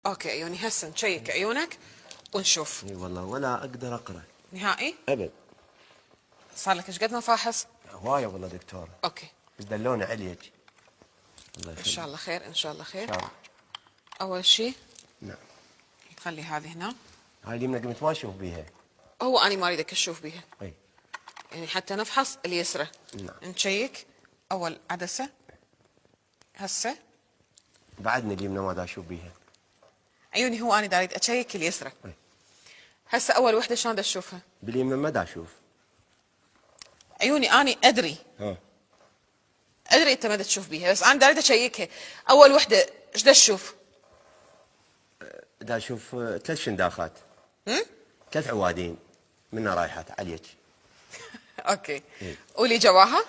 اوكي عيوني، هسه نشيك عيونك ونشوف. اي والله ولا اقدر اقرا نهائي؟ ابد. صار لك ايش قد مفاحص؟ هوايه والله دكتوره. اوكي بس دلوني عليك. الله ان يخليك. شاء الله خير، ان شاء الله خير. إن شاء الله. اول شيء نعم. نخلي هذه هنا. هاي اليمنى قمت ما اشوف بيها. هو انا ما اريدك تشوف بيها، اي يعني حتى نفحص اليسرى. نعم. نشيك اول عدسه هسه. بعدني اليمنى ما دا اشوف بيها. عيوني هو انا دا اريد اشيك اليسرى. أي. هسه اول وحده شلون دا تشوفها؟ باليمنى ما دا اشوف. عيوني انا ادري ها ادري انت ما دا تشوف بيها، بس انا دا اريد اشيكها. اول وحده ايش دا تشوف؟ دا اشوف 3 شنداخات. 3 عوادين منها رايحات عليك. اوكي. إيه. قولي جواها.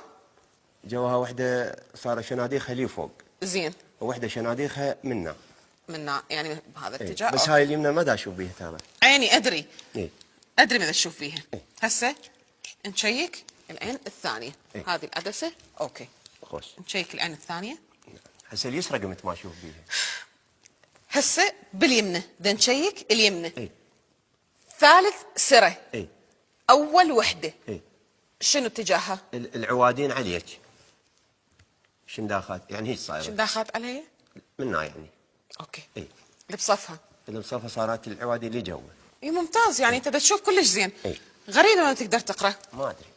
جواها وحده صار شناديخها لي فوق، زين. ووحده شناديخها منا. منا يعني بهذا إيه. الاتجاه. بس أوكي. هاي اليمنى ما دا اشوف بيها ترى. عيني ادري اي ادري ماذا تشوف فيها. إيه. هسه نشيك العين الثانيه. إيه. هذه العدسه. اوكي خوش. نشيك العين الثانيه. هسه اليسرى قمت ما اشوف بيها. هسه باليمنى بدنا نشيك اليمنى. اي ثالث سره. اي اول وحده اي شنو اتجاهها؟ العوادين عليك. شنداخات يعني هيك صايره. شنو داخلت علي؟ منا يعني. اوكي. اي اللي بصفها. اللي بصفها صارت العوادين اللي جوا. اي ممتاز، يعني انت بدك تشوف كلش زين. إيه. غريبه ما تقدر تقرا. ما ادري.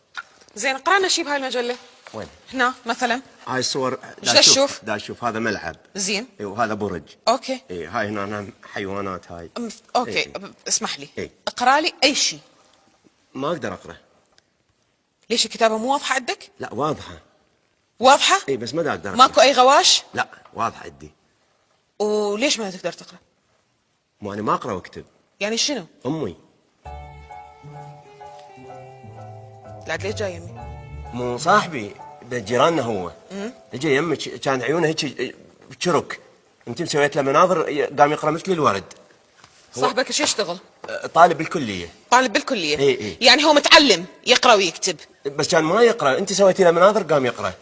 زين اقرانا شي بهاي المجله. وين؟ هنا مثلا. هاي الصور ايش دا تشوف؟ دا اشوف هذا ملعب. زين. اي وهذا برج. اوكي. اي هاي هنا حيوانات هاي. اوكي إيه. اسمح لي. إيه. اقرا لي اي شيء. ما اقدر اقرا. ليش الكتابه مو واضحه عندك؟ لا واضحه. واضحه؟ اي بس ما دا اقدر أقرأ. ماكو اي غواش؟ لا واضحه عندي. وليش ما تقدر تقرا؟ مو انا ما اقرا واكتب. يعني شنو؟ امي. لا ليش جاي يمي؟ مو صاحبي ده جيراننا هو. اجى يمك كان عيونه هيك شرك. انت مسويت له مناظر قام يقرا مثل الورد. صاحبك ايش يشتغل؟ طالب بالكليه. طالب بالكليه. إيه. يعني هو متعلم يقرا ويكتب. بس كان ما يقرا، انت سويتي له مناظر قام يقرا.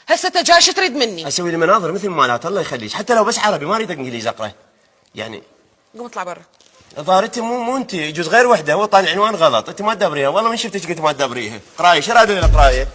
هسه انت جاي شو تريد مني؟ اسوي لي مناظر مثل مالات الله يخليك، حتى لو بس عربي ما اريد انجليزي اقرا. يعني قوم اطلع برا. الظاهر انت مو انت، يجوز غير وحده هو طالع عنوان غلط، انت ما تدبريها، والله من شفتك قلت ما تدبريها. قرايه شو راد القرايه؟